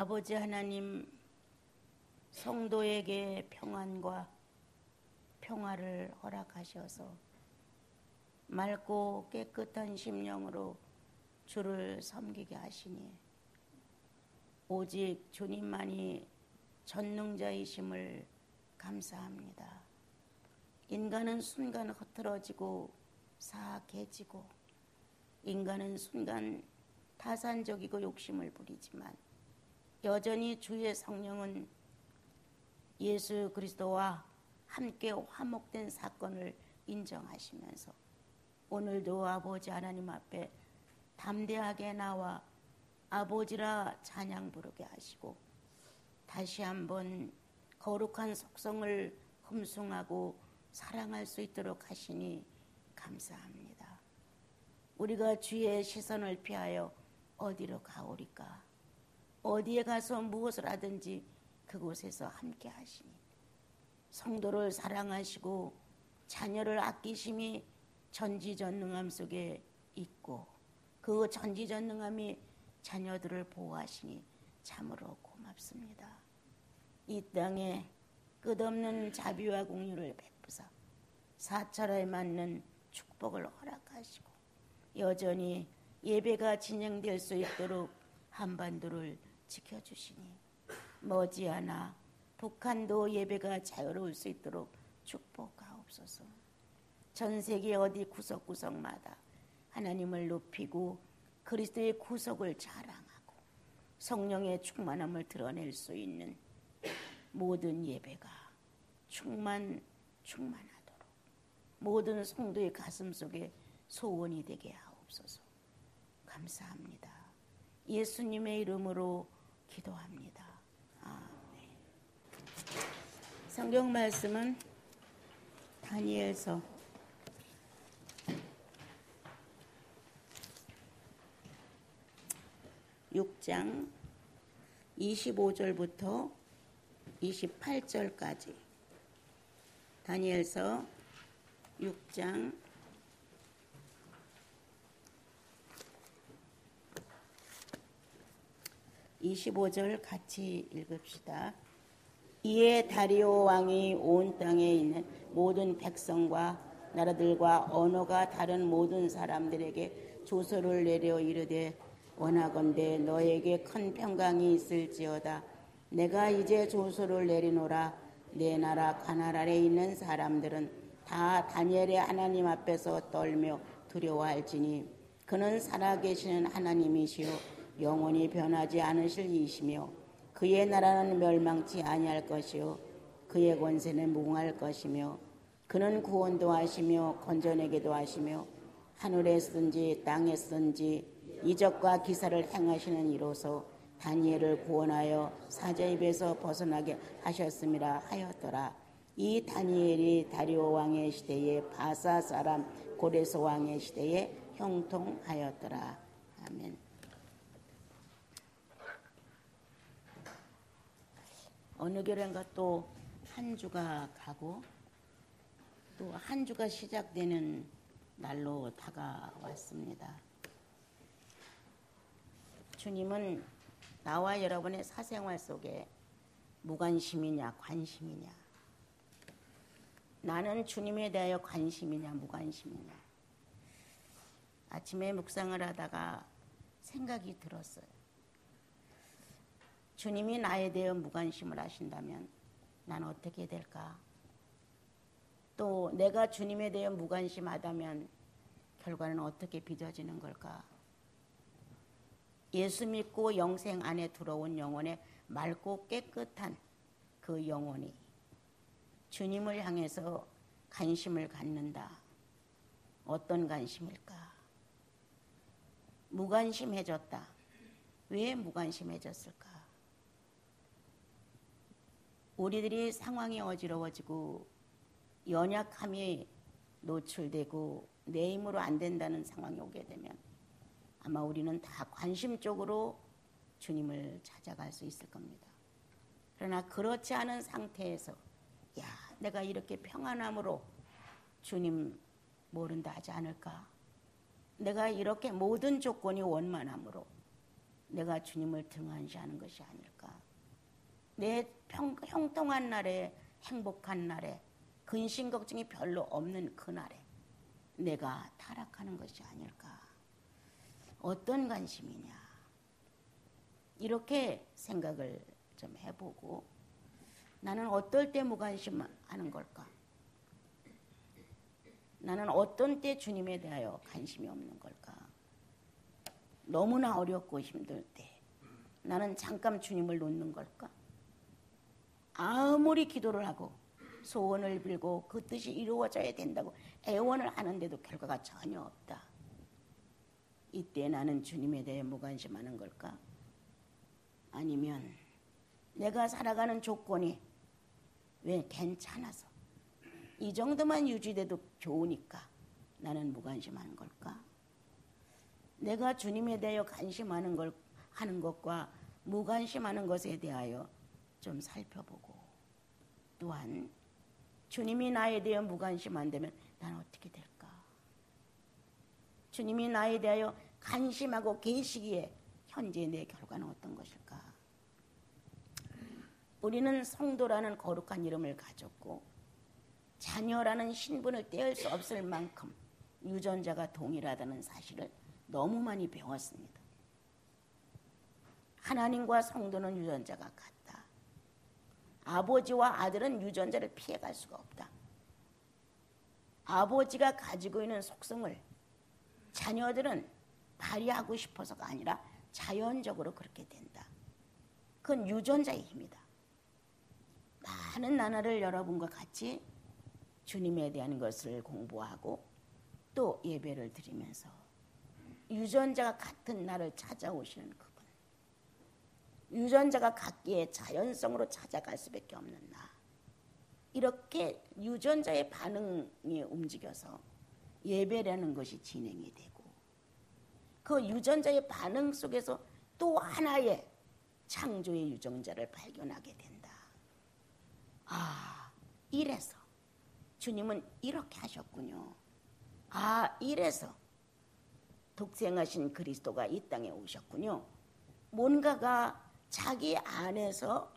아버지 하나님, 성도에게 평안과 평화를 허락하셔서 맑고 깨끗한 심령으로 주를 섬기게 하시니 오직 주님만이 전능자이심을 감사합니다. 인간은 순간 흐트러지고 사악해지고 인간은 순간 타산적이고 욕심을 부리지만 여전히 주의 성령은 예수 그리스도와 함께 화목된 사건을 인정하시면서 오늘도 아버지 하나님 앞에 담대하게 나와 아버지라 찬양 부르게 하시고 다시 한번 거룩한 속성을 흠숭하고 사랑할 수 있도록 하시니 감사합니다. 우리가 주의 시선을 피하여 어디로 가오리까? 어디에 가서 무엇을 하든지 그곳에서 함께 하시니 성도를 사랑하시고 자녀를 아끼심이 전지전능함 속에 있고 그 전지전능함이 자녀들을 보호하시니 참으로 고맙습니다. 이 땅에 끝없는 자비와 공유를 베푸사 사찰에 맞는 축복을 허락하시고 여전히 예배가 진행될 수 있도록 한반도를 지켜주시니 머지않아 북한도 예배가 자유로울 수 있도록 축복하옵소서. 전 세계 어디 구석구석마다 하나님을 높이고 그리스도의 구속을 자랑하고 성령의 충만함을 드러낼 수 있는 모든 예배가 충만하도록 모든 성도의 가슴 속에 소원이 되게 하옵소서. 감사합니다. 예수님의 이름으로 기도합니다. 아멘. 성경 말씀은 다니엘서 6장 25절부터 28절까지 다니엘서 6장 25절 같이 읽읍시다. 이에 다리오 왕이 온 땅에 있는 모든 백성과 나라들과 언어가 다른 모든 사람들에게 조서를 내려 이르되 원하건대 너에게 큰 평강이 있을지어다. 내가 이제 조서를 내리노라. 내 나라 가나안 아래 있는 사람들은 다 다니엘의 하나님 앞에서 떨며 두려워할지니 그는 살아계시는 하나님이시요 영원히 변하지 않으실 이시며 그의 나라는 멸망치 아니할 것이요 그의 권세는 무궁할 것이며 그는 구원도 하시며 건져내기도 하시며 하늘에 쓰든지 땅에 쓰든지 이적과 기사를 행하시는 이로서 다니엘을 구원하여 사자 입에서 벗어나게 하셨음이라 하였더라. 이 다니엘이 다리오 왕의 시대에 바사 사람 고레스 왕의 시대에 형통하였더라. 아멘. 어느 교회인가 또 한 주가 가고 또 한 주가 시작되는 날로 다가왔습니다. 주님은 나와 여러분의 사생활 속에 무관심이냐 관심이냐, 나는 주님에 대하여 관심이냐 무관심이냐. 아침에 묵상을 하다가 생각이 들었어요. 주님이 나에 대해 무관심을 하신다면 난 어떻게 될까? 또 내가 주님에 대해 무관심하다면 결과는 어떻게 빚어지는 걸까? 예수 믿고 영생 안에 들어온 영혼의 맑고 깨끗한 그 영혼이 주님을 향해서 관심을 갖는다. 어떤 관심일까? 무관심해졌다. 왜 무관심해졌을까? 우리들이 상황이 어지러워지고 연약함이 노출되고 내 힘으로 안 된다는 상황이 오게 되면 아마 우리는 다 관심적으로 주님을 찾아갈 수 있을 겁니다. 그러나 그렇지 않은 상태에서 내가 이렇게 평안함으로 주님 모른다 하지 않을까? 내가 이렇게 모든 조건이 원만함으로 내가 주님을 등한시하는 것이 아닐까. 내 형통한 날에, 행복한 날에, 근심 걱정이 별로 없는 그날에 내가 타락하는 것이 아닐까. 어떤 관심이냐. 이렇게 생각을 좀 해보고, 나는 어떨 때 무관심하는 걸까? 나는 어떤 때 주님에 대하여 관심이 없는 걸까? 너무나 어렵고 힘들 때 나는 잠깐 주님을 놓는 걸까? 아무리 기도를 하고 소원을 빌고 그 뜻이 이루어져야 된다고 애원을 하는데도 결과가 전혀 없다. 이때 나는 주님에 대해 무관심하는 걸까? 아니면 내가 살아가는 조건이 왜 괜찮아서 이 정도만 유지돼도 좋으니까 나는 무관심하는 걸까? 내가 주님에 대하여 관심하는 걸 하는 것과 무관심하는 것에 대하여 좀 살펴보고, 또한 주님이 나에 대해 무관심한다면 난 어떻게 될까? 주님이 나에 대하여 관심하고 계시기에 현재 내 결과는 어떤 것일까? 우리는 성도라는 거룩한 이름을 가졌고 자녀라는 신분을 떼을 수 없을 만큼 유전자가 동일하다는 사실을 너무 많이 배웠습니다. 하나님과 성도는 유전자가 같다. 아버지와 아들은 유전자를 피해갈 수가 없다. 아버지가 가지고 있는 속성을 자녀들은 발휘하고 싶어서가 아니라 자연적으로 그렇게 된다. 그건 유전자의 힘이다. 많은 나날을 여러분과 같이 주님에 대한 것을 공부하고 또 예배를 드리면서 유전자가 같은 나를 찾아오시는 그분, 유전자가 같기에 자연성으로 찾아갈 수밖에 없는 나, 이렇게 유전자의 반응이 움직여서 예배라는 것이 진행이 되고 그 유전자의 반응 속에서 또 하나의 창조의 유전자를 발견하게 된다. 아, 이래서 주님은 이렇게 하셨군요. 아, 이래서 독생하신 그리스도가 이 땅에 오셨군요. 뭔가가 자기 안에서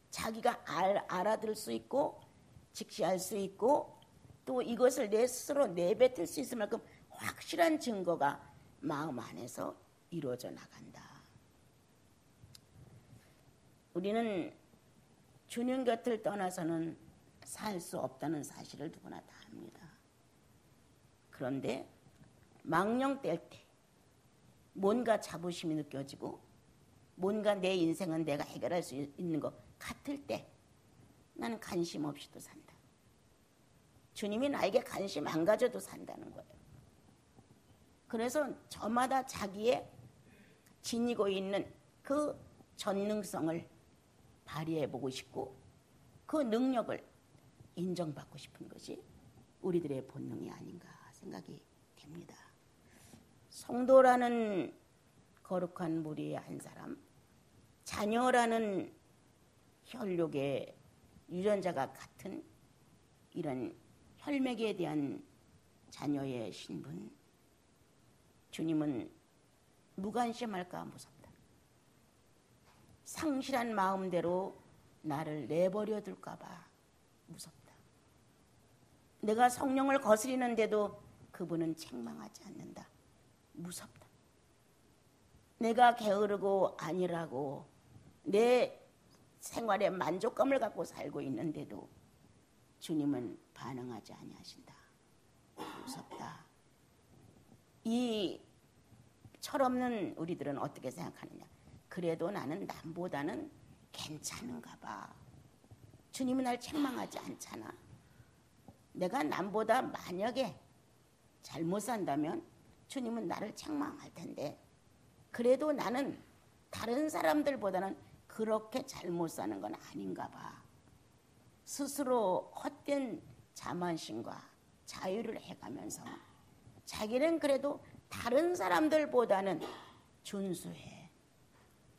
자기가 알아들 수 있고 직시할 수 있고 또 이것을 내 스스로 내뱉을 수 있을 만큼 확실한 증거가 마음 안에서 이루어져 나간다. 우리는 주님 곁을 떠나서는 살 수 없다는 사실을 누구나 다 압니다. 그런데 망령 뗄 때 뭔가 자부심이 느껴지고 뭔가 내 인생은 내가 해결할 수 있는 것 같을 때 나는 관심 없이도 산다. 주님이 나에게 관심 안 가져도 산다는 거예요. 그래서 저마다 자기의 지니고 있는 그 전능성을 발휘해보고 싶고 그 능력을 인정받고 싶은 것이 우리들의 본능이 아닌가 생각이 됩니다. 성도라는 거룩한 무리의 한 사람, 자녀라는 혈육의 유전자가 같은 이런 혈맥에 대한 자녀의 신분, 주님은 무관심할까 무섭다. 상실한 마음대로 나를 내버려 둘까 봐 무섭다. 내가 성령을 거스리는데도 그분은 책망하지 않는다. 무섭다. 내가 게으르고 안일하고 내 생활에 만족감을 갖고 살고 있는데도 주님은 반응하지 아니하신다. 무섭다. 이 철없는 우리들은 어떻게 생각하느냐. 그래도 나는 남보다는 괜찮은가 봐. 주님은 날 책망하지 않잖아. 내가 남보다 만약에 잘못 산다면 주님은 나를 책망할 텐데 그래도 나는 다른 사람들보다는 그렇게 잘못 사는 건 아닌가 봐. 스스로 헛된 자만심과 자유를 해가면서 자기는 그래도 다른 사람들보다는 준수해.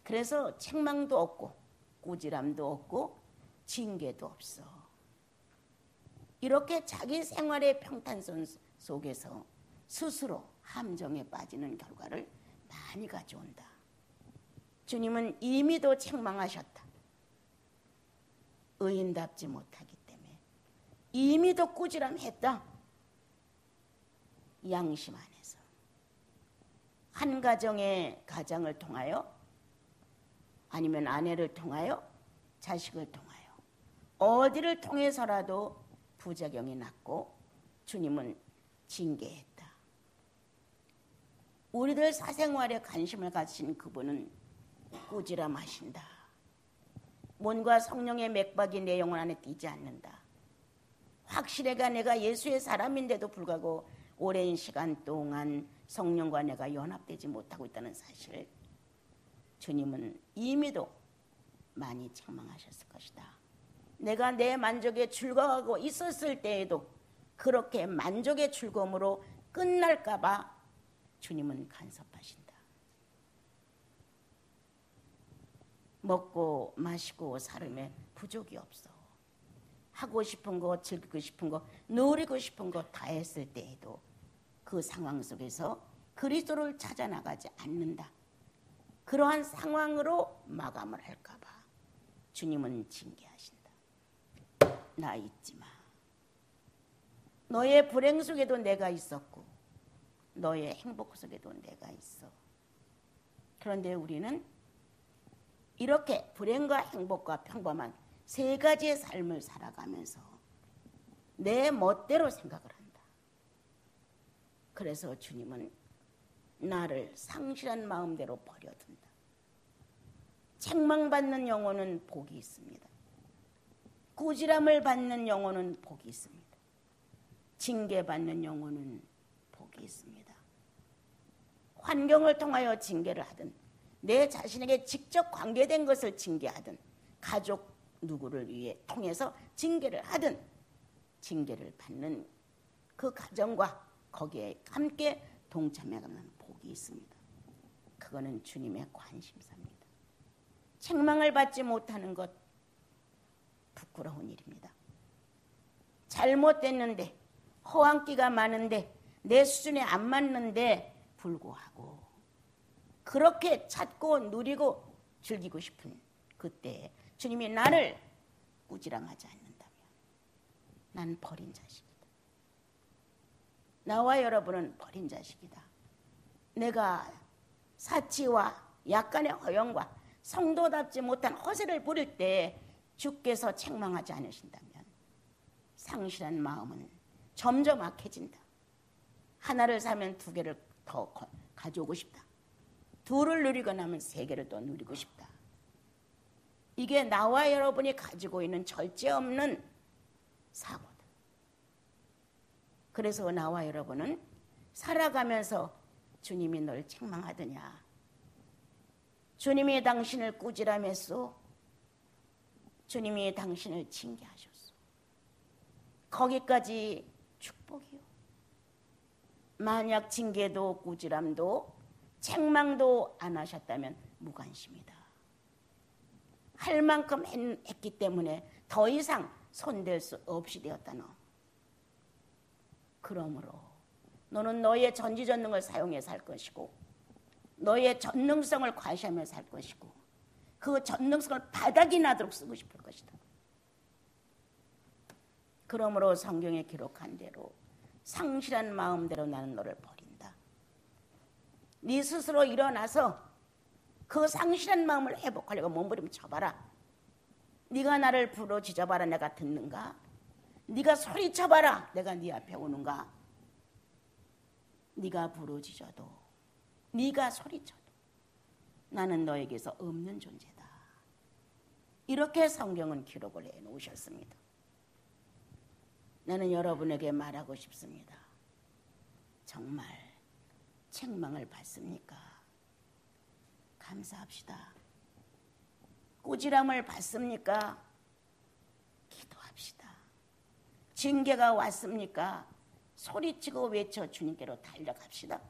그래서 책망도 없고 꾸지람도 없고 징계도 없어. 이렇게 자기 생활의 평탄선 속에서 스스로 함정에 빠지는 결과를 많이 가져온다. 주님은 이미도 책망하셨다. 의인답지 못하기 때문에 이미도 꾸지람했다. 양심 안에서 한 가정의 가장을 통하여 아니면 아내를 통하여 자식을 통하여 어디를 통해서라도 부작용이 났고 주님은 징계했다. 우리들 사생활에 관심을 가지신 그분은 꾸지람하신다. 몸과 성령의 맥박이 내 영혼 안에 뛰지 않는다. 확실해가 내가 예수의 사람인데도 불구하고 오랜 시간 동안 성령과 내가 연합되지 못하고 있다는 사실, 주님은 이미도 많이 책망하셨을 것이다. 내가 내 만족에 즐거워하고 있었을 때에도 그렇게 만족의 즐거움으로 끝날까 봐 주님은 간섭하신다. 먹고 마시고 살음에 부족이 없어. 하고 싶은 거, 즐기고 싶은 거, 누리고 싶은 거 다 했을 때에도 그 상황 속에서 그리스도를 찾아 나가지 않는다. 그러한 상황으로 마감을 할까 봐 주님은 징계하신다. 나 잊지 마. 너의 불행 속에도 내가 있었고 너의 행복 속에도 내가 있어. 그런데 우리는 이렇게 불행과 행복과 평범한 세 가지의 삶을 살아가면서 내 멋대로 생각을 한다. 그래서 주님은 나를 상실한 마음대로 버려둔다. 책망받는 영혼은 복이 있습니다. 꾸지람을 받는 영혼은 복이 있습니다. 징계받는 영혼은 복이 있습니다. 환경을 통하여 징계를 하든 내 자신에게 직접 관계된 것을 징계하든 가족 누구를 위해 통해서 징계를 하든 징계를 받는 그 가정과 거기에 함께 동참해가는 복이 있습니다. 그거는 주님의 관심사입니다. 책망을 받지 못하는 것 부끄러운 일입니다. 잘못됐는데 허황기가 많은데 내 수준에 안 맞는데 불구하고 그렇게 찾고 누리고 즐기고 싶은 그때 주님이 나를 꾸지람하지 않는다면 난 버린 자식이다. 나와 여러분은 버린 자식이다. 내가 사치와 약간의 허영과 성도답지 못한 허세를 부릴 때 주께서 책망하지 않으신다면 상실한 마음은 점점 악해진다. 하나를 사면 두 개를 더 가져오고 싶다. 둘을 누리고 나면 세 개를 또 누리고 싶다. 이게 나와 여러분이 가지고 있는 절제 없는 사고다. 그래서 나와 여러분은 살아가면서 주님이 널 책망하더냐? 주님이 당신을 꾸지람했소? 주님이 당신을 징계하셨소? 거기까지 축복이요. 만약 징계도 꾸지람도 책망도 안 하셨다면 무관심이다. 할 만큼 했기 때문에 더 이상 손댈 수 없이 되었다. 너. 그러므로 너는 너의 전지전능을 사용해서 살 것이고 너의 전능성을 과시하며 살 것이고 그 전능성을 바닥이 나도록 쓰고 싶을 것이다. 그러므로 성경에 기록한 대로 상실한 마음대로 나는 너를 버린다. 네 스스로 일어나서 그 상실한 마음을 회복하려고 몸부림쳐봐라. 네가 나를 부르짖어봐라. 내가 듣는가? 네가 소리쳐봐라. 내가 네 앞에 오는가? 네가 부르짖어도 네가 소리쳐도 나는 너에게서 없는 존재다. 이렇게 성경은 기록을 해놓으셨습니다. 나는 여러분에게 말하고 싶습니다. 정말 책망을 받습니까? 감사합시다. 꾸지람을 받습니까? 기도합시다. 징계가 왔습니까? 소리치고 외쳐 주님께로 달려갑시다.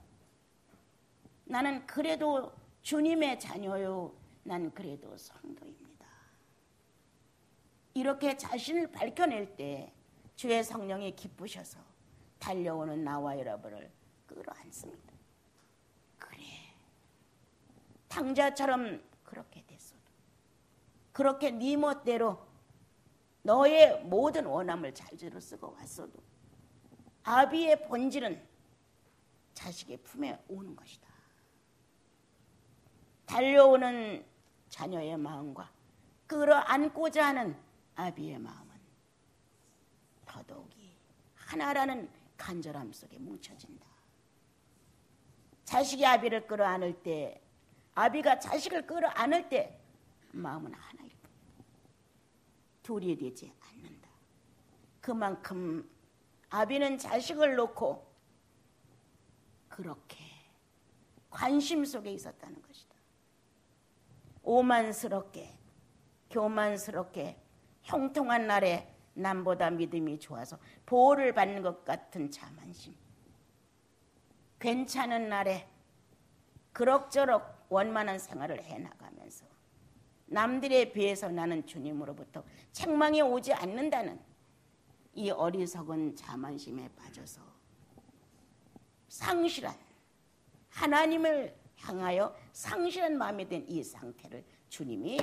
나는 그래도 주님의 자녀요. 난 그래도 성도입니다. 이렇게 자신을 밝혀낼 때 주의 성령이 기쁘셔서 달려오는 나와 여러분을 끌어안습니다. 그래. 탕자처럼 그렇게 됐어도, 그렇게 네 멋대로 너의 모든 원함을 잘대로 쓰고 왔어도 아비의 본질은 자식의 품에 오는 것이다. 달려오는 자녀의 마음과 끌어안고자 하는 아비의 마음은 더더욱이 하나라는 간절함 속에 뭉쳐진다. 자식이 아비를 끌어안을 때, 아비가 자식을 끌어안을 때 마음은 하나일 뿐이다. 둘이 되지 않는다. 그만큼 아비는 자식을 놓고 그렇게 관심 속에 있었다는 것이다. 오만스럽게, 교만스럽게 형통한 날에 남보다 믿음이 좋아서 보호를 받는 것 같은 자만심, 괜찮은 날에 그럭저럭 원만한 생활을 해나가면서 남들에 비해서 나는 주님으로부터 책망이 오지 않는다는 이 어리석은 자만심에 빠져서 상실한, 하나님을 향하여 상실한 마음이 된 이 상태를 주님이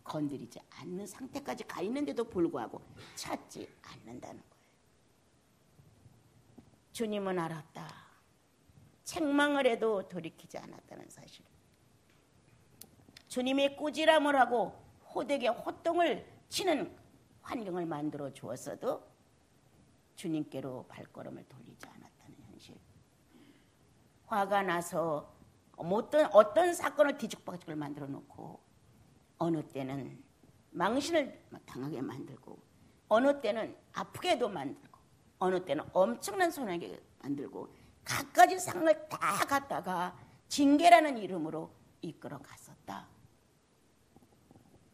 건드리지 않는 상태까지 가 있는데도 불구하고 찾지 않는다는 거예요. 주님은 알았다. 책망을 해도 돌이키지 않았다는 사실. 주님이 꾸지람을 하고 호되게 호통을 치는 환경을 만들어 주었어도 주님께로 발걸음을 돌리지 않았다는 현실. 화가 나서 어떤 사건을 뒤죽박죽을 만들어 놓고 어느 때는 망신을 당하게 만들고 어느 때는 아프게도 만들고 어느 때는 엄청난 손해를 만들고 갖가지 상을 다 갖다가 징계라는 이름으로 이끌어 갔었다.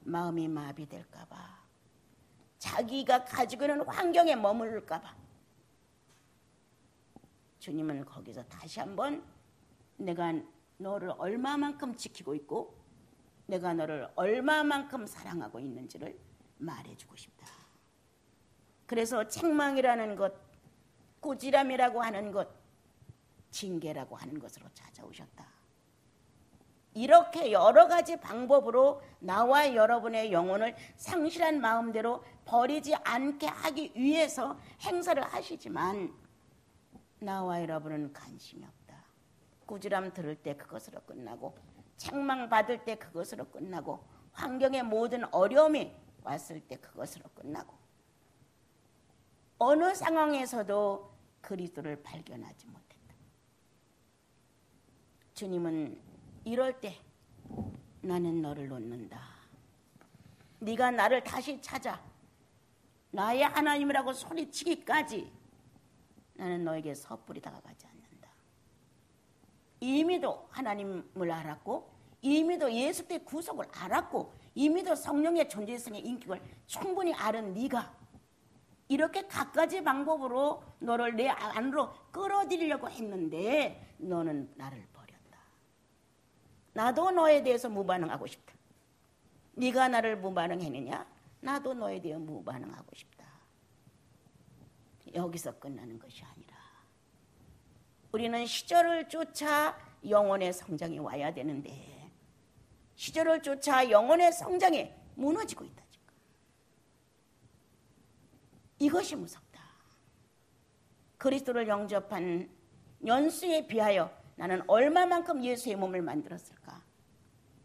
마음이 마비될까 봐, 자기가 가지고 있는 환경에 머무를까 봐 주님은 거기서 다시 한번 내가 너를 얼마만큼 지키고 있고 내가 너를 얼마만큼 사랑하고 있는지를 말해주고 싶다. 그래서 책망이라는 것, 꾸지람이라고 하는 것, 징계라고 하는 것으로 찾아오셨다. 이렇게 여러 가지 방법으로 나와 여러분의 영혼을 상실한 마음대로 버리지 않게 하기 위해서 행사를 하시지만 나와 여러분은 관심이 없다. 꾸지람 들을 때 그것으로 끝나고 책망 받을 때 그것으로 끝나고 환경의 모든 어려움이 왔을 때 그것으로 끝나고 어느 상황에서도 그리스도를 발견하지 못했다. 주님은 이럴 때 나는 너를 놓는다. 네가 나를 다시 찾아 나의 하나님이라고 소리치기까지 나는 너에게 섣불리 다가가지 않는다. 이미도 하나님을 알았고 이미도 예수의 구속을 알았고 이미도 성령의 존재성의 인격을 충분히 아는 네가 이렇게 갖가지 방법으로 너를 내 안으로 끌어들이려고 했는데 너는 나를 버렸다. 나도 너에 대해서 무반응하고 싶다. 네가 나를 무반응했느냐? 나도 너에 대해 무반응하고 싶다. 여기서 끝나는 것이 아니라 우리는 시절을 쫓아 영혼의 성장이 와야 되는데 시절을 쫓아 영혼의 성장이 무너지고 있다. 지금. 이것이 무섭다. 그리스도를 영접한 연수에 비하여 나는 얼마만큼 예수의 몸을 만들었을까?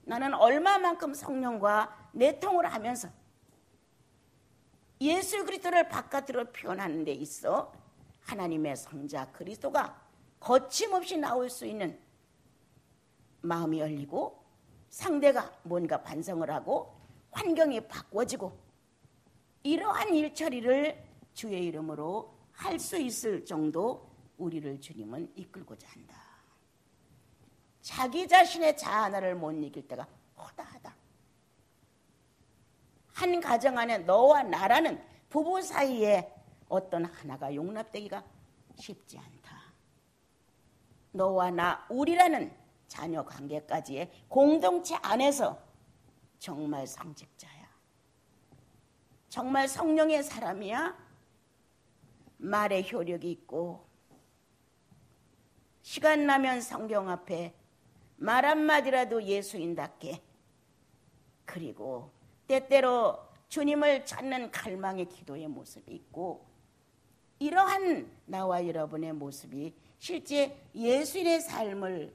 나는 얼마만큼 성령과 내통을 하면서 예수 그리스도를 바깥으로 표현하는 데 있어 하나님의 성자 그리스도가 거침없이 나올 수 있는 마음이 열리고 상대가 뭔가 반성을 하고 환경이 바꿔지고 이러한 일처리를 주의 이름으로 할 수 있을 정도 우리를 주님은 이끌고자 한다. 자기 자신의 자아 하나를 못 이길 때가 허다하다. 한 가정 안에 너와 나라는 부부 사이에 어떤 하나가 용납되기가 쉽지 않다. 너와 나, 우리라는 자녀 관계까지의 공동체 안에서 정말 성직자야. 정말 성령의 사람이야. 말에 효력이 있고 시간 나면 성경 앞에 말 한마디라도 예수인답게 그리고 때때로 주님을 찾는 갈망의 기도의 모습이 있고, 이러한 나와 여러분의 모습이 실제 예수의 삶을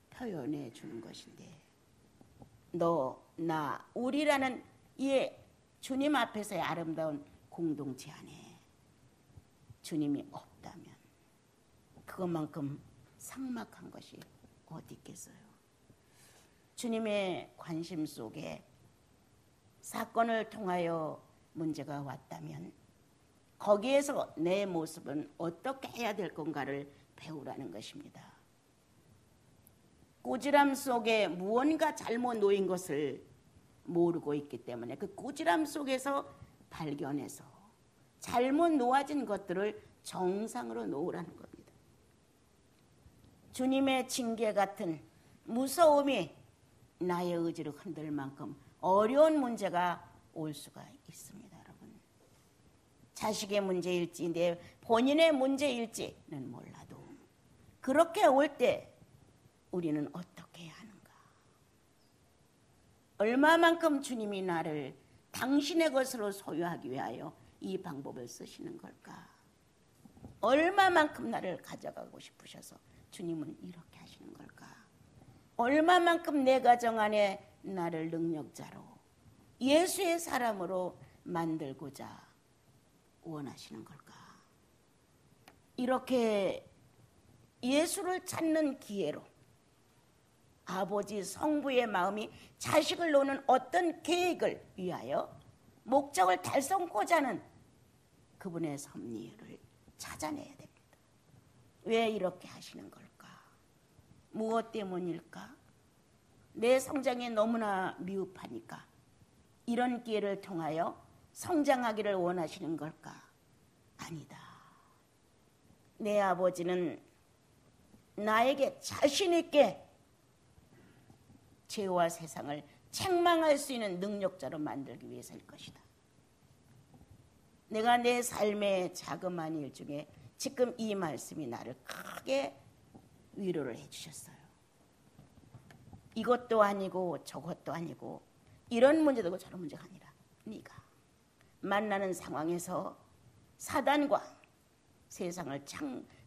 표현해 주는 것인데, 너, 나, 우리라는 이 주님 앞에서의 아름다운 공동체 안에 주님이 없다면 그것만큼 삭막한 것이 어디 있겠어요. 주님의 관심 속에 사건을 통하여 문제가 왔다면 거기에서 내 모습은 어떻게 해야 될 건가를 배우라는 것입니다. 꾸지람 속에 무언가 잘못 놓인 것을 모르고 있기 때문에 그 꾸지람 속에서 발견해서 잘못 놓아진 것들을 정상으로 놓으라는 겁니다. 주님의 징계 같은 무서움이 나의 의지를 흔들 만큼 어려운 문제가 올 수가 있습니다. 여러분, 자식의 문제일지 내 본인의 문제일지는 몰라도 그렇게 올 때 우리는 어떻게 해야 하는가? 얼마만큼 주님이 나를 당신의 것으로 소유하기 위하여 이 방법을 쓰시는 걸까? 얼마만큼 나를 가져가고 싶으셔서 주님은 이렇게 하시는 걸까? 얼마만큼 내 가정 안에 나를 능력자로 예수의 사람으로 만들고자 원하시는 걸까? 이렇게 예수를 찾는 기회로 아버지 성부의 마음이 자식을 놓는 어떤 계획을 위하여 목적을 달성하고자 하는 그분의 섭리를 찾아내야 됩니다. 왜 이렇게 하시는 걸까? 무엇 때문일까? 내 성장이 너무나 미흡하니까 이런 기회를 통하여 성장하기를 원하시는 걸까? 아니다. 내 아버지는 나에게 자신 있게 죄와 세상을 책망할 수 있는 능력자로 만들기 위해서일 것이다. 내가 내 삶의 자그마한 일 중에 지금 이 말씀이 나를 크게 위로를 해주셨어요. 이것도 아니고 저것도 아니고 이런 문제도 저런 문제가 아니라 네가 만나는 상황에서 사단과 세상을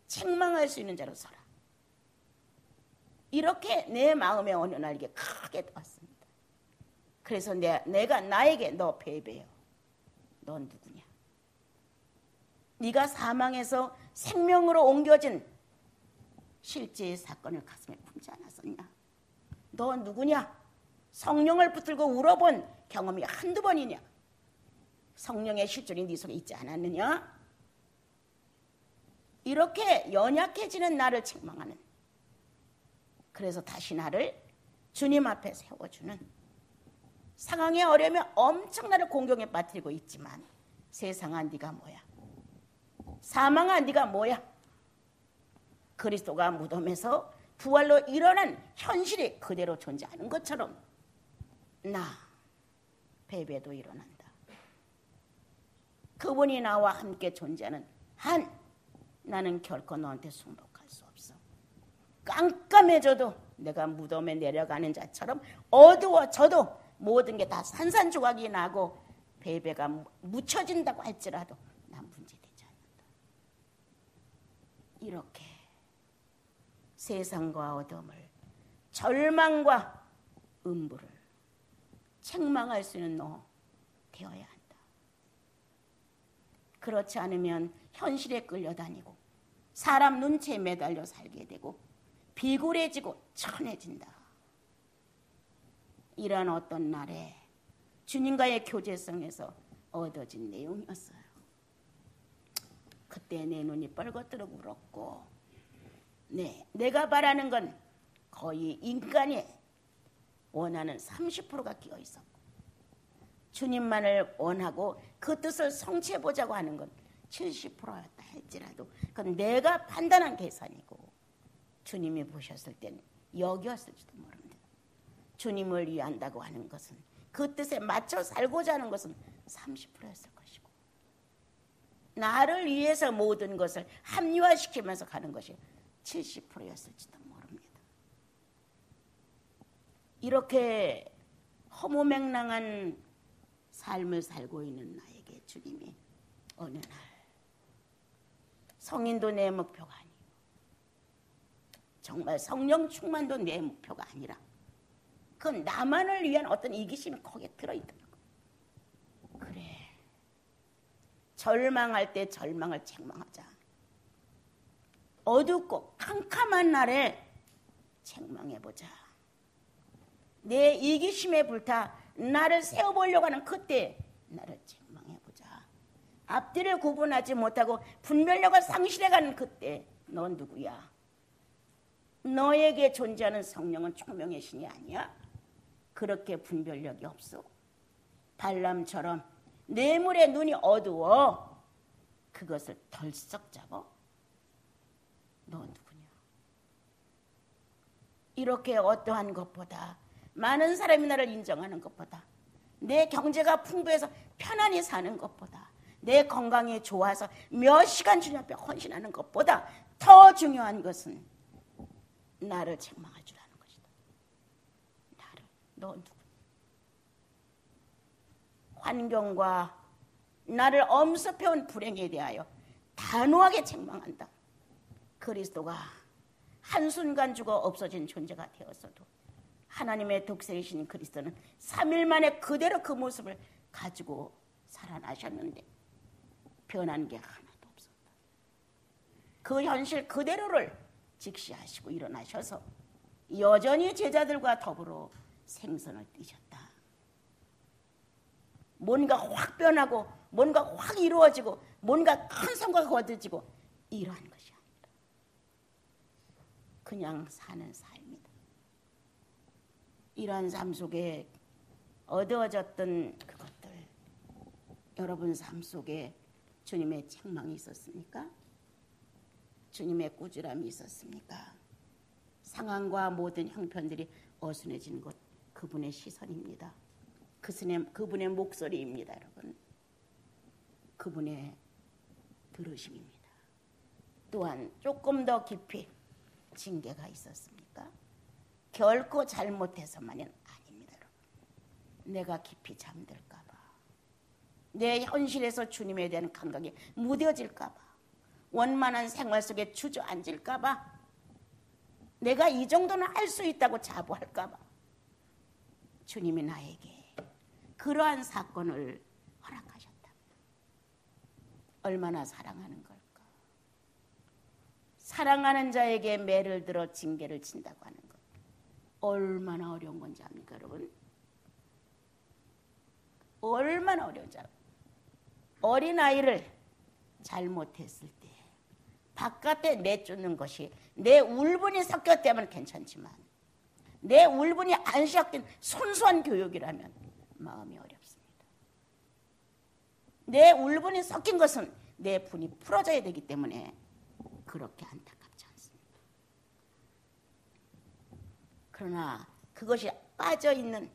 책망할 수 있는 자로 서라. 이렇게 내 마음에 어느 날 이게 크게 왔습니다. 그래서 내가 나에게 너 패배요. 넌 누구냐? 네가 사망에서 생명으로 옮겨진 실제의 사건을 가슴에 품지 않았었냐? 너 누구냐? 성령을 붙들고 울어본 경험이 한두 번이냐? 성령의 실존이 네 속에 있지 않았느냐? 이렇게 연약해지는 나를 책망하는, 그래서 다시 나를 주님 앞에 세워주는, 상황에 어려우면 엄청 나를 공경에 빠뜨리고 있지만 세상아 네가 뭐야? 사망아 네가 뭐야? 그리스도가 무덤에서 부활로 일어난 현실이 그대로 존재하는 것처럼 나 패배도 일어난다. 그분이 나와 함께 존재하는 한 나는 결코 너한테 승복할 수 없어. 깜깜해져도 내가 무덤에 내려가는 자처럼 어두워져도 모든 게 다 산산조각이 나고 패배가 묻혀진다고 할지라도 난 문제되지 않는다. 이렇게 세상과 어둠을, 절망과 음부를 책망할 수 있는 너 되어야 한다. 그렇지 않으면 현실에 끌려다니고 사람 눈치에 매달려 살게 되고 비굴해지고 천해진다. 이런 어떤 날에 주님과의 교제성에서 얻어진 내용이었어요. 그때 내 눈이 뻘겋도록 울었고, 내가 바라는 건 거의 인간이 원하는 30%가 끼어 있었고, 주님만을 원하고 그 뜻을 성취해보자고 하는 건 70%였다 할지라도 그건 내가 판단한 계산이고 주님이 보셨을 때는 여기였을지도 모릅니다. 주님을 위한다고 하는 것은, 그 뜻에 맞춰 살고자 하는 것은 30%였을 것이고, 나를 위해서 모든 것을 합리화시키면서 가는 것이 70%였을지도 모릅니다. 이렇게 허무맹랑한 삶을 살고 있는 나에게 주님이 어느 날 성인도 내 목표가 아니고 정말 성령 충만도 내 목표가 아니라 그건 나만을 위한 어떤 이기심이 거기에 들어있다는 거. 그래, 절망할 때 절망을 책망하자. 어둡고 캄캄한 날에 책망해보자. 내 이기심에 불타 나를 세워보려고 하는 그때 나를 책망해보자. 앞뒤를 구분하지 못하고 분별력을 상실해가는 그때 넌 누구야? 너에게 존재하는 성령은 총명의 신이 아니야? 그렇게 분별력이 없어? 발람처럼 뇌물의 눈이 어두워 그것을 덜썩 잡아? 너 누구냐? 이렇게 어떠한 것보다 많은 사람이 나를 인정하는 것보다 내 경제가 풍부해서 편안히 사는 것보다 내 건강이 좋아서 몇 시간 주님 앞에 헌신하는 것보다 더 중요한 것은 나를 책망할 줄 아는 것이다. 나를, 너 누구냐? 환경과 나를 엄습해온 불행에 대하여 단호하게 책망한다. 그리스도가 한순간 죽어 없어진 존재가 되었어도 하나님의 독생이신 그리스도는 3일 만에 그대로 그 모습을 가지고 살아나셨는데 변한 게 하나도 없었다. 그 현실 그대로를 직시하시고 일어나셔서 여전히 제자들과 더불어 생선을 띠셨다. 뭔가 확 변하고 뭔가 확 이루어지고 뭔가 큰 성과가 거둬지고 이러한 것이 아니라 그냥 사는 삶이다. 이러한 삶 속에 얻어졌던 그것들, 여러분 삶 속에 주님의 책망이 있었습니까? 주님의 꾸지람이 있었습니까? 상황과 모든 형편들이 어순해진 것, 그분의 시선입니다. 그분의 목소리입니다, 여러분. 그분의 들으심입니다. 또한 조금 더 깊이 징계가 있었습니까? 결코 잘못해서만은 아닙니다, 여러분. 내가 깊이 잠들까 봐, 내 현실에서 주님에 대한 감각이 무뎌질까 봐, 원만한 생활 속에 주저앉을까 봐, 내가 이 정도는 할 수 있다고 자부할까 봐 주님이 나에게 그러한 사건을 허락하셨다. 얼마나 사랑하는 걸까? 사랑하는 자에게 매를 들어 징계를 친다고 하는 것 얼마나 어려운 건지 압니까, 여러분? 얼마나 어려운지 알아요. 어린아이를 잘못했을 때 바깥에 내쫓는 것이 내 울분이 섞였다면 괜찮지만 내 울분이 안 시작된 순수한 교육이라면 마음이 어렵습니다. 내 울분이 섞인 것은 내 분이 풀어져야 되기 때문에 그렇게 안타깝지 않습니다. 그러나 그것이 빠져있는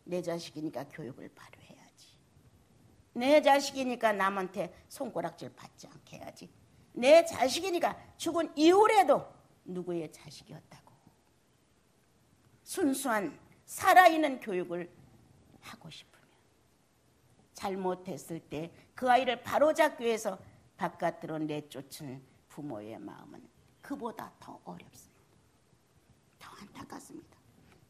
내 자식이니까 교육을 바로 해야지. 내 자식이니까 남한테 손가락질 받지 않게 해야지. 내 자식이니까 죽은 이후에도 누구의 자식이었다고 순수한 살아있는 교육을 하고 싶으면 잘못했을 때 그 아이를 바로잡기 위해서 바깥으로 내쫓은 부모의 마음은 그보다 더 어렵습니다. 더 안타깝습니다.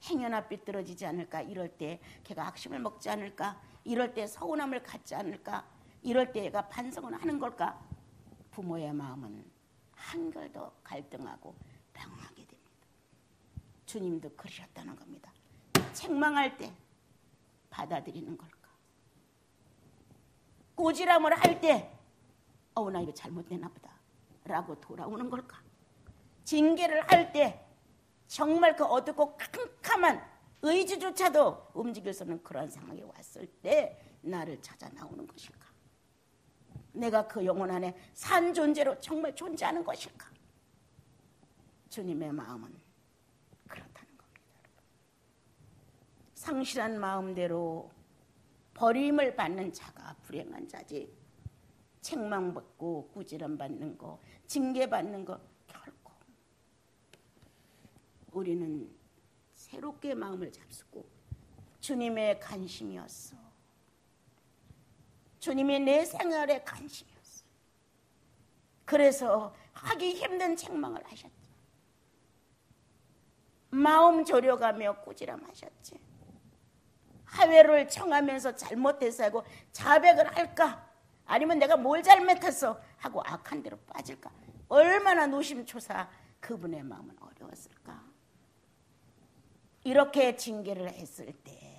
행여나 삐뚤어지지 않을까, 이럴 때 걔가 악심을 먹지 않을까, 이럴 때 서운함을 갖지 않을까, 이럴 때 얘가 반성을 하는 걸까. 부모의 마음은 한결 더 갈등하고 방황하게 됩니다. 주님도 그러셨다는 겁니다. 책망할 때 받아들이는 걸까? 꾸지람을 할 때 나 이거 잘못됐나 보다 라고 돌아오는 걸까? 징계를 할 때 정말 그 어둡고 캄캄한 의지조차도 움직일 수 없는 그런 상황이 왔을 때 나를 찾아 나오는 것일까? 내가 그 영혼 안에 산 존재로 정말 존재하는 것일까? 주님의 마음은 그렇다는 겁니다. 상실한 마음대로 버림을 받는 자가 불행한 자지, 책망받고 꾸지람받는 거, 징계받는 거 결코. 우리는 새롭게 마음을 잡수고 주님의 관심이었어. 주님이 내 생활의 관심이었어. 그래서 하기 힘든 책망을 하셨지. 마음 졸여가며 꾸지람하셨지. 하회를 청하면서 잘못해서 하고 자백을 할까? 아니면 내가 뭘 잘못했어? 하고 악한 대로 빠질까? 얼마나 노심초사 그분의 마음은 어려웠을까? 이렇게 징계를 했을 때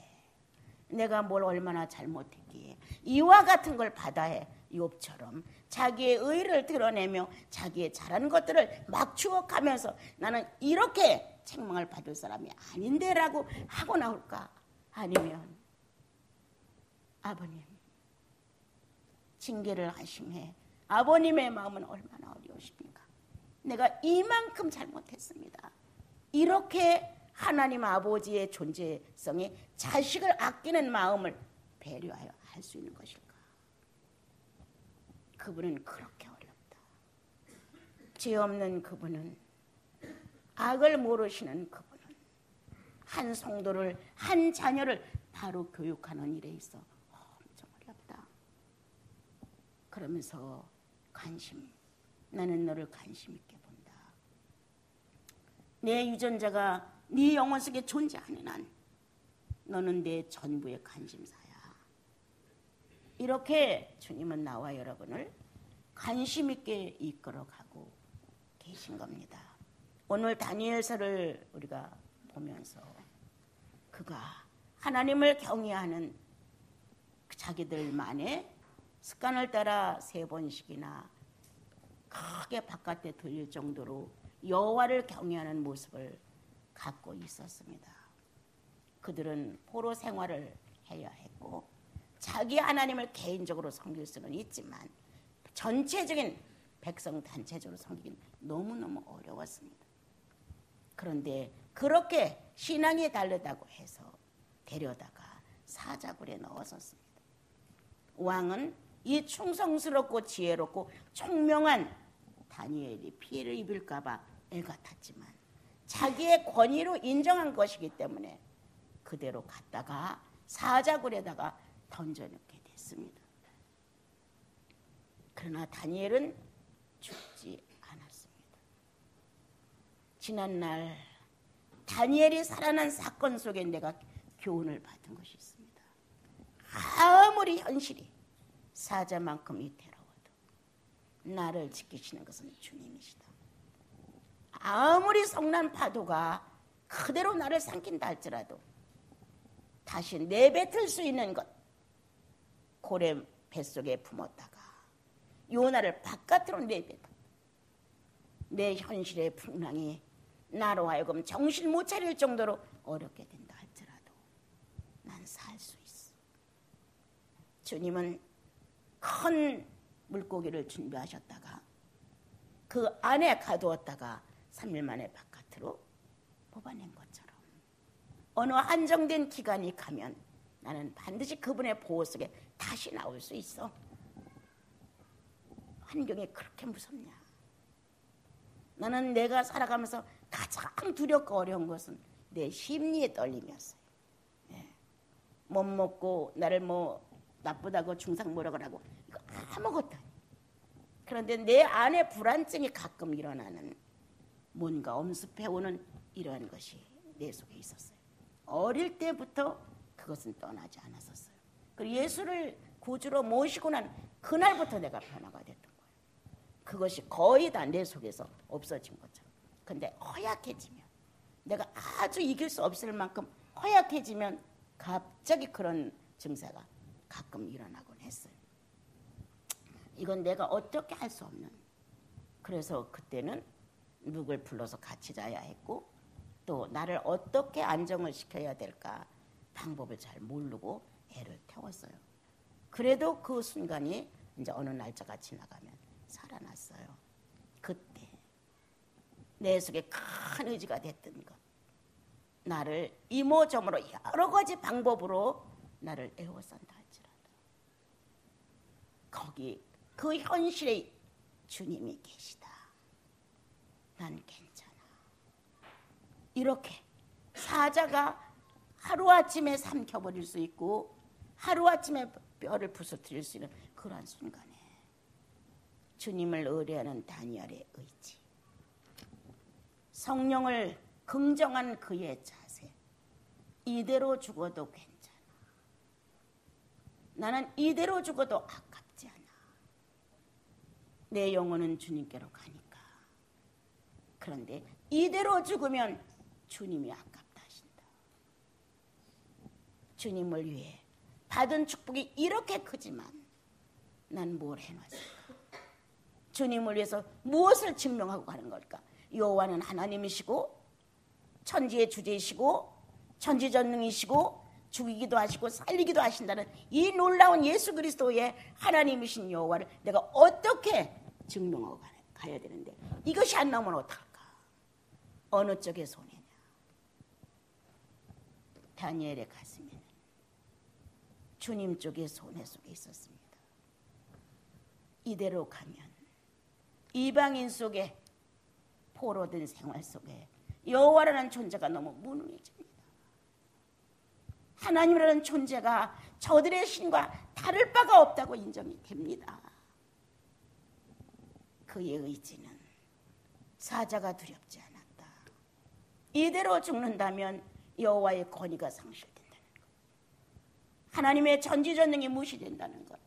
내가 뭘 얼마나 잘못했기에 이와 같은 걸 받아야 욥처럼 자기의 의를 드러내며 자기의 잘하는 것들을 막 추억하면서 나는 이렇게 책망을 받을 사람이 아닌데 라고 하고 나올까? 아니면 아버님 징계를 하심에 아버님의 마음은 얼마나 어려우십니까? 내가 이만큼 잘못했습니다. 이렇게 하나님 아버지의 존재성이 자식을 아끼는 마음을 배려하여 할 수 있는 것일까? 그분은 그렇게 어렵다. 죄 없는 그분은, 악을 모르시는 그분은 한 성도를, 한 자녀를 바로 교육하는 일에 있어 엄청 어렵다. 그러면서 나는 너를 관심 있게 본다. 내 유전자가 네 영혼 속에 존재하는 한 너는 내 전부의 관심사야. 이렇게 주님은 나와 여러분을 관심 있게 이끌어가고 계신 겁니다. 오늘 다니엘서를 우리가 보면서 그가 하나님을 경외하는 자기들만의 습관을 따라 3번씩이나 크게 바깥에 들릴 정도로 여호와를 경외하는 모습을 갖고 있었습니다. 그들은 포로 생활을 해야 했고 자기 하나님을 개인적으로 섬길 수는 있지만 전체적인 백성 단체적으로 섬기기는 너무너무 어려웠습니다. 그런데 그렇게 신앙이 다르다고 해서 데려다가 사자굴에 넣었었습니다. 왕은 이 충성스럽고 지혜롭고 총명한 다니엘이 피해를 입을까 봐 애가 탔지만 자기의 권위로 인정한 것이기 때문에 그대로 갔다가 사자굴에다가 던져넣게 됐습니다. 그러나 다니엘은 죽지 않았습니다. 지난날 다니엘이 살아난 사건 속에 내가 교훈을 받은 것이 있습니다. 아무리 현실이 사자만큼 위태로워도 나를 지키시는 것은 주님이시다. 아무리 성난 파도가 그대로 나를 삼킨다 할지라도 다시 내뱉을 수 있는 것, 고래 뱃속에 품었다가 요나를 바깥으로 내뱉었다. 내 현실의 풍랑이 나로 하여금 정신 못 차릴 정도로 어렵게 된다 할지라도 난 살 수 있어. 주님은 큰 물고기를 준비하셨다가 그 안에 가두었다가 3일 만에 바깥으로 뽑아낸 것처럼 어느 한정된 기간이 가면 나는 반드시 그분의 보호 속에 다시 나올 수 있어. 환경이 그렇게 무섭냐? 나는 내가 살아가면서 가장 두렵고 어려운 것은 내 심리의 떨림이었어요. 못 먹고 나를 뭐 나쁘다고 중상모략을 하고 이거 아무것도 아니에요. 그런데 내 안에 불안증이 가끔 일어나는 뭔가 엄습해오는 이러한 것이 내 속에 있었어요. 어릴 때부터 그것은 떠나지 않았었어요. 그리고 예수를 구주로 모시고 난 그날부터 내가 변화가 됐던 거예요. 그것이 거의 다 내 속에서 없어진 것처럼. 근데 허약해지면 내가 아주 이길 수 없을 만큼 허약해지면 갑자기 그런 증세가 가끔 일어나곤 했어요. 이건 내가 어떻게 할 수 없는. 그래서 그때는 누굴 불러서 같이 자야 했고 또 나를 어떻게 안정을 시켜야 될까 방법을 잘 모르고 애를 태웠어요. 그래도 그 순간이 이제 어느 날짜가 지나가면 살아났어요. 그때 내 속에 큰 의지가 됐던 것, 나를 이모저모로 여러 가지 방법으로 나를 애워싼다 할지라도 거기 그 현실에 주님이 계시다. 난 괜찮아. 이렇게 사자가 하루아침에 삼켜버릴 수 있고 하루아침에 뼈를 부서뜨릴 수 있는 그러한 순간에 주님을 의뢰하는 다니엘의 의지, 성령을 긍정한 그의 자세, 이대로 죽어도 괜찮아. 나는 이대로 죽어도 아깝지 않아. 내 영혼은 주님께로 가니까. 그런데 이대로 죽으면 주님이 아깝다 하신다. 주님을 위해 받은 축복이 이렇게 크지만 난 뭘 해놨을까? 주님을 위해서 무엇을 증명하고 가는 걸까? 여호와는 하나님이시고 천지의 주제이시고 천지전능이시고 죽이기도 하시고 살리기도 하신다는 이 놀라운 예수 그리스도의 하나님이신 여호와를 내가 어떻게 증명하고 가야 되는데 이것이 안 나오면 어떡할까? 어느 쪽의 손이냐? 다니엘의 가슴에는 주님 쪽의 손해 속에 있었습니다. 이대로 가면 이방인 속에 포로된 생활 속에 여호와라는 존재가 너무 무능해집니다. 하나님이라는 존재가 저들의 신과 다를 바가 없다고 인정이 됩니다. 그의 의지는 사자가 두렵지 않았다. 이대로 죽는다면 여호와의 권위가 상실된다는 것, 하나님의 전지전능이 무시된다는 것,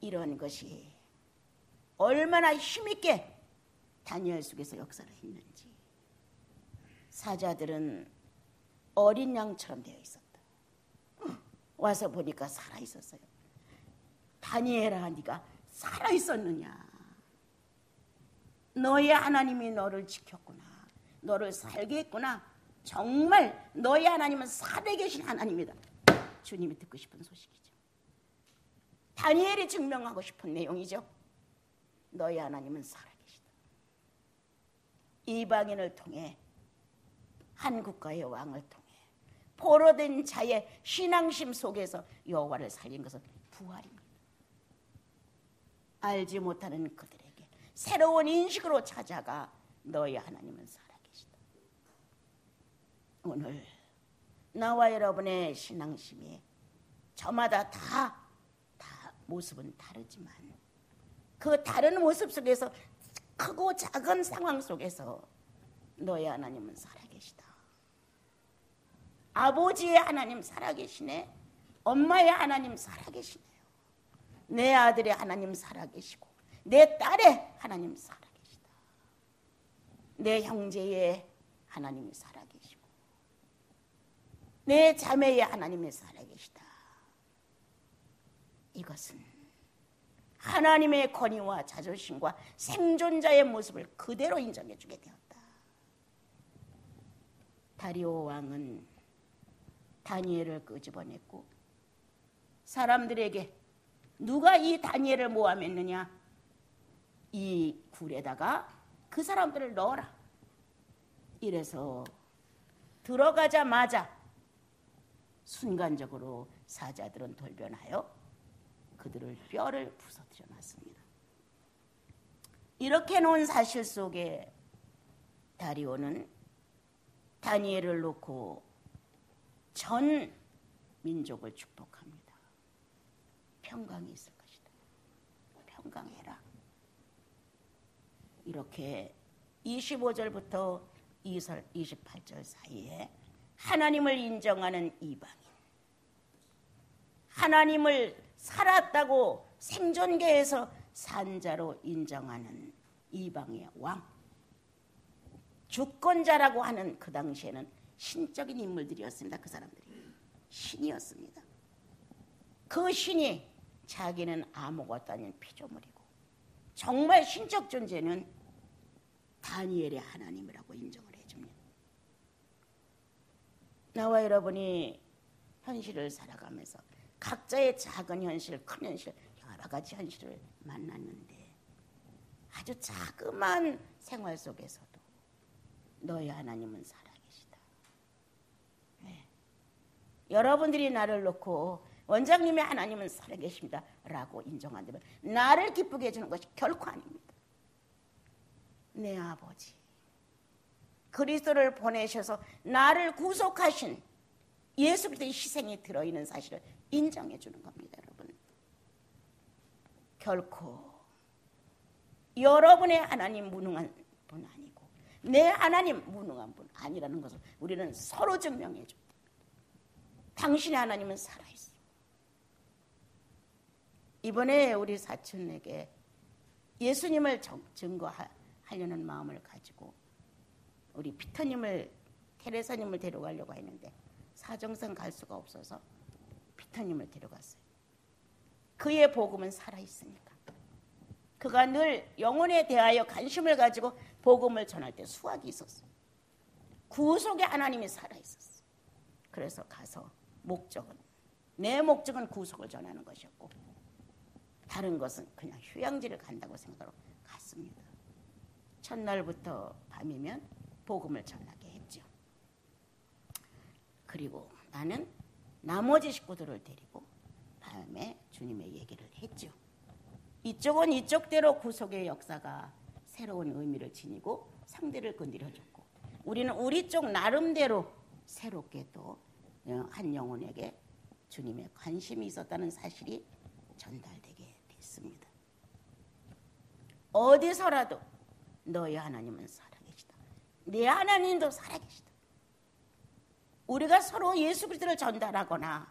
이런 것이 얼마나 힘있게 다니엘 속에서 역사를 했는지. 사자들은 어린 양처럼 되어 있었다. 와서 보니까 살아있었어요. 다니엘아, 네가 살아있었느냐? 너의 하나님이 너를 지켰구나. 너를 살게 했구나. 정말 너의 하나님은 살아계신 하나님이다. 주님이 듣고 싶은 소식이죠. 다니엘이 증명하고 싶은 내용이죠. 너의 하나님은 살아계시다. 이방인을 통해 한 국가의 왕을 통해 포로된 자의 신앙심 속에서 여호와를 살린 것은 부활입니다. 알지 못하는 그들에게 새로운 인식으로 찾아가 너의 하나님은 살아계시다. 오늘 나와 여러분의 신앙심이 저마다 다 모습은 다르지만 그 다른 모습 속에서 크고 작은 상황 속에서 너의 하나님은 살아계시다. 아버지의 하나님 살아계시네. 엄마의 하나님 살아계시네요. 내 아들의 하나님 살아계시고 내 딸의 하나님 살아계시다. 내 형제의 하나님이 살아계시고 내 자매의 하나님이 살아계시다. 이것은 하나님의 권위와 자존심과 생존자의 모습을 그대로 인정해 주게 되었다. 다리오 왕은 다니엘을 끄집어냈고 사람들에게 누가 이 다니엘을 모함했느냐? 이 굴에다가 그 사람들을 넣어라. 이래서 들어가자마자 순간적으로 사자들은 돌변하여 그들을 뼈를 부서뜨려 놨습니다. 이렇게 놓은 사실 속에 다리오는 다니엘을 놓고 전 민족을 축복합니다. 평강이 있을 것이다. 평강해라. 이렇게 25절부터 28절 사이에 하나님을 인정하는 이방인, 하나님을 살았다고 생존계에서 산자로 인정하는 이방의 왕, 주권자라고 하는 그 당시에는 신적인 인물들이었습니다. 그 사람들이 신이었습니다. 그 신이 자기는 아무것도 아닌 피조물이고 정말 신적 존재는 다니엘의 하나님이라고 인정을 해줍니다. 나와 여러분이 현실을 살아가면서 각자의 작은 현실, 큰 현실, 여러 가지 현실을 만났는데 아주 자그마한 생활 속에서도 너의 하나님은 살아계시다. 네. 여러분들이 나를 놓고 원장님의 하나님은 살아계십니다 라고 인정한다면 나를 기쁘게 해주는 것이 결코 아닙니다. 내 아버지, 그리스도를 보내셔서 나를 구속하신 예수 그리스도의 희생이 들어있는 사실을 인정해 주는 겁니다. 여러분, 결코 여러분의 하나님 무능한 분 아니고 내 하나님 무능한 분 아니라는 것을 우리는 서로 증명해 줍니다. 당신의 하나님은 살아있어. 이번에 우리 사촌에게 예수님을 증거하려는 마음을 가지고 우리 피터님을, 테레사님을 데려가려고 했는데 사정상 갈 수가 없어서 피터님을 데려갔어요. 그의 복음은 살아있으니까. 그가 늘 영혼에 대하여 관심을 가지고 복음을 전할 때 수확이 있었어요. 구속의 하나님이 살아있었어요. 그래서 가서 내 목적은 구속을 전하는 것이었고 다른 것은 그냥 휴양지를 간다고 생각하고 갔습니다. 첫날부터 밤이면 복음을 전하게 했죠. 그리고 나는 나머지 식구들을 데리고 밤에 주님의 얘기를 했죠. 이쪽은 이쪽대로 구속의 역사가 새로운 의미를 지니고 상대를 건드려줬고 우리는 우리 쪽 나름대로 새롭게 또 한 영혼에게 주님의 관심이 있었다는 사실이 전달되게 됐습니다. 어디서라도 너희 하나님은 살아계시다. 내 하나님도 살아계시다. 우리가 서로 예수 그리스도를 전달하거나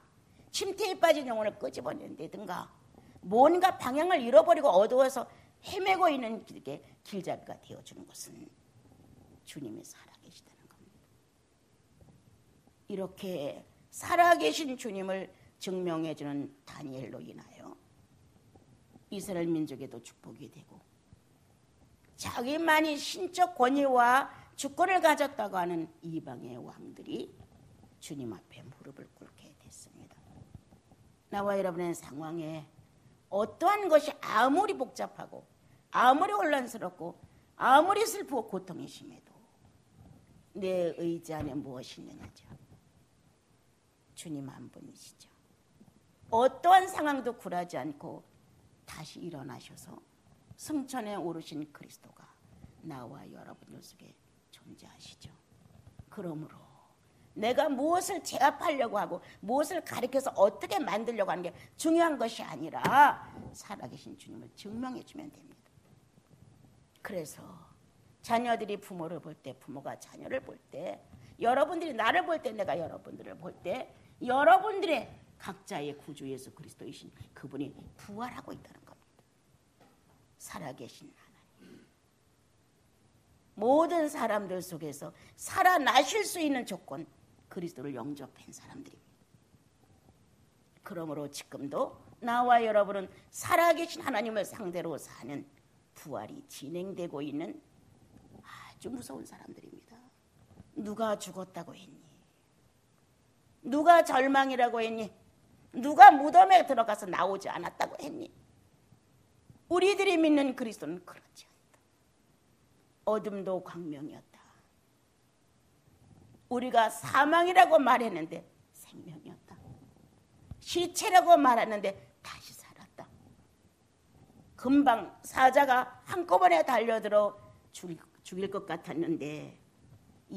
침태에 빠진 영혼을 끄집어낸다든가 뭔가 방향을 잃어버리고 어두워서 헤매고 있는 길잡이가 되어주는 것은 주님이 살아계시다는 겁니다. 이렇게 살아계신 주님을 증명해주는 다니엘로 인하여 이스라엘 민족에도 축복이 되고 자기만이 신적 권위와 주권을 가졌다고 하는 이방의 왕들이 주님 앞에 무릎을 꿇게 됐습니다. 나와 여러분의 상황에 어떠한 것이 아무리 복잡하고 아무리 혼란스럽고 아무리 슬프고 고통이 심해도 내 의지 안에 무엇이 있느냐죠. 주님 한 분이시죠. 어떠한 상황도 굴하지 않고 다시 일어나셔서 승천에 오르신 그리스도가 나와 여러분 속에 존재하시죠. 그러므로 내가 무엇을 제압하려고 하고 무엇을 가리켜서 어떻게 만들려고 하는 게 중요한 것이 아니라 살아계신 주님을 증명해 주면 됩니다. 그래서 자녀들이 부모를 볼 때, 부모가 자녀를 볼 때, 여러분들이 나를 볼 때, 내가 여러분들을 볼 때 여러분들의 각자의 구주 예수 그리스도이신 그분이 부활하고 있다는 겁니다. 살아계신 하나님. 모든 사람들 속에서 살아나실 수 있는 조건, 그리스도를 영접한 사람들입니다. 그러므로 지금도 나와 여러분은 살아계신 하나님을 상대로 사는 부활이 진행되고 있는 아주 무서운 사람들입니다. 누가 죽었다고 했니? 누가 절망이라고 했니? 누가 무덤에 들어가서 나오지 않았다고 했니? 우리들이 믿는 그리스도는 그렇지 않다. 어둠도 광명이었다. 우리가 사망이라고 말했는데 생명이었다. 시체라고 말했는데 다시 살았다. 금방 사자가 한꺼번에 달려들어 죽일 것 같았는데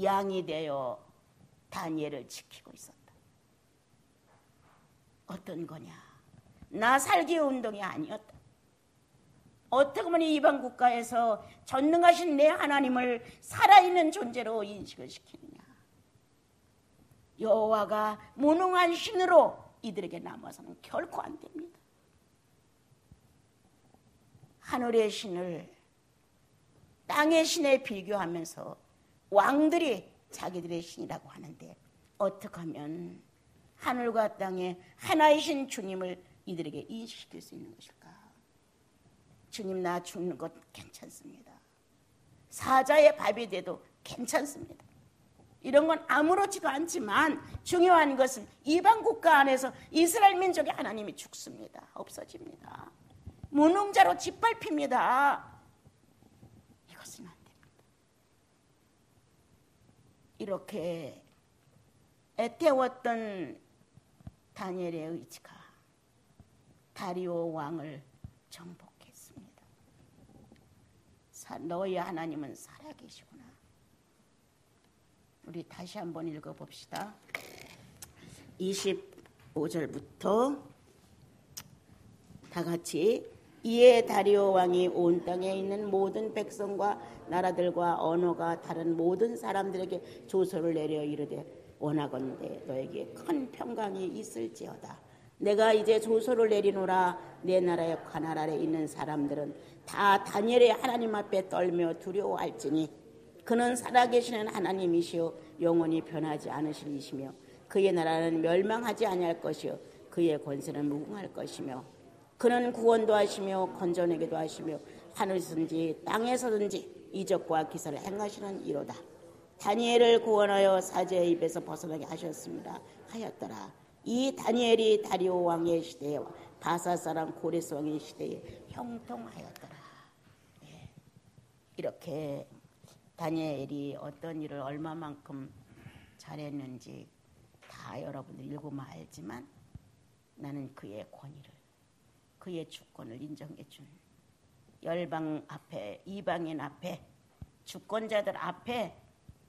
양이 되어 다니엘을 지키고 있었다. 어떤 거냐? 나 살기 운동이 아니었다. 어떻게 보면 이방 국가에서 전능하신 내 하나님을 살아있는 존재로 인식을 시키느냐? 여호와가 무능한 신으로 이들에게 남아서는 결코 안 됩니다. 하늘의 신을 땅의 신에 비교하면서 왕들이 자기들의 신이라고 하는데 어떻게 하면 하늘과 땅의 하나이신 주님을 이들에게 인식시킬 수 있는 것일까? 주님 나 죽는 것 괜찮습니다. 사자의 밥이 돼도 괜찮습니다. 이런 건 아무렇지도 않지만 중요한 것은 이방 국가 안에서 이스라엘 민족의 하나님이 죽습니다. 없어집니다. 무능자로 짓밟힙니다. 이것은 안 됩니다. 이렇게 애태웠던 다니엘의 의지가 다리오 왕을 정복했습니다. 너희 하나님은 살아계시구나. 우리 다시 한번 읽어봅시다. 25절부터 다 같이. 이에 다리오 왕이 온 땅에 있는 모든 백성과 나라들과 언어가 다른 모든 사람들에게 조서를 내려 이르되 원하건대 너에게 큰 평강이 있을지어다. 내가 이제 조서를 내리노라. 내 나라의 관할 아래 있는 사람들은 다 다니엘의 하나님 앞에 떨며 두려워할지니 그는 살아계시는 하나님이시요 영원히 변하지 않으실 이시며 그의 나라는 멸망하지 아니할 것이요 그의 권세는 무궁할 것이며 그는 구원도 하시며 건져내기도 하시며 하늘에서든지 땅에서든지 이적과 기사를 행하시는 이로다. 다니엘을 구원하여 사제의 입에서 벗어나게 하셨습니다 하였더라. 이 다니엘이 다리오 왕의 시대와 바사 사람 고레스 왕의 시대에 형통하였더라. 예. 이렇게 다니엘이 어떤 일을 얼마만큼 잘했는지 다 여러분들 읽으면 알지만 나는 그의 권위를, 그의 주권을 인정해 준 열방 앞에, 이방인 앞에, 주권자들 앞에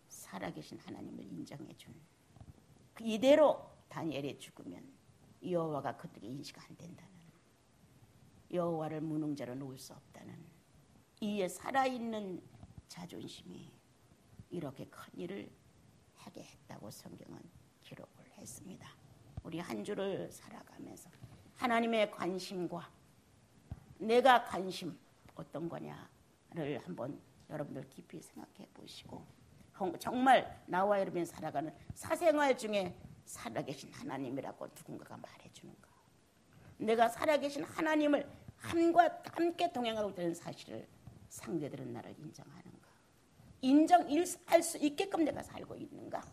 살아계신 하나님을 인정해 준 이대로 다니엘이 죽으면 여호와가 그들에게 인식 안 된다는, 여호와를 무능자로 놓을 수 없다는 이에 살아있는 자존심이 이렇게 큰 일을 하게 했다고 성경은 기록을 했습니다. 우리 한 주를 살아가면서 하나님의 관심과 내가 관심 어떤 거냐를 한번 여러분들 깊이 생각해 보시고 정말 나와 여러분이 살아가는 사생활 중에 살아계신 하나님이라고 누군가가 말해주는가, 내가 살아계신 하나님을 함께 동행하고 있다는 사실을 상대들은 나를 인정하는가, 인정할 수 있게끔 내가 살고 있는가,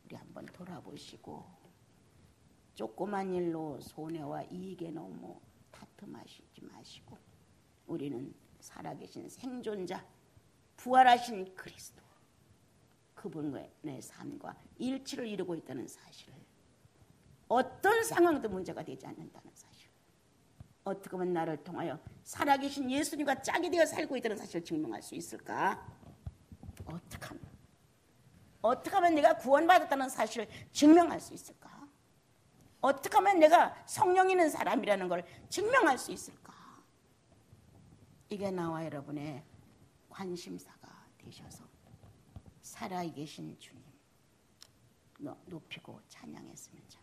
우리 한번 돌아보시고 조그만 일로 손해와 이익에 너무 다툼하시지 마시고 우리는 살아계신 생존자, 부활하신 그리스도, 그분의 삶과 일치를 이루고 있다는 사실을, 어떤 상황도 문제가 되지 않는다는 사실, 어떻게 하면 나를 통하여 살아계신 예수님과 짝이 되어 살고 있다는 사실을 증명할 수 있을까? 어떻게 하면 내가 구원받았다는 사실을 증명할 수 있을까? 어떻게 하면 내가 성령 있는 사람이라는 걸 증명할 수 있을까? 이게 나와 여러분의 관심사가 되셔서 살아계신 주님 높이고 찬양했으면 좋겠습니다.